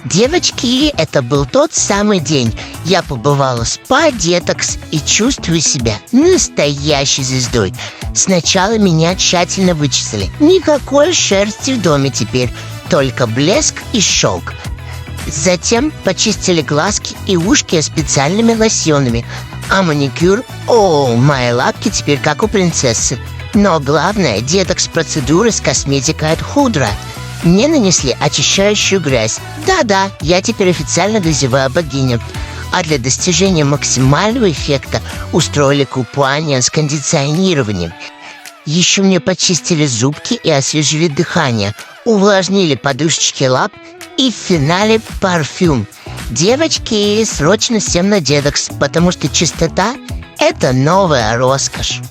Девочки, это был тот самый день. Я побывала в спа детокс и чувствую себя настоящей звездой. Сначала меня тщательно вычесали. Никакой шерсти в доме теперь, только блеск и шелк. Затем почистили глазки и ушки специальными лосьонами. А маникюр, мои лапки теперь как у принцессы. Но главное, детокс-процедуры с косметикой от Худра. Мне нанесли очищающую грязь. Да-да, я теперь официально грязевая богиня. А для достижения максимального эффекта устроили купание с кондиционированием. Еще мне почистили зубки и освежили дыхание, увлажнили подушечки лап и в финале парфюм. Девочки, срочно всем на детокс, потому что чистота – это новая роскошь.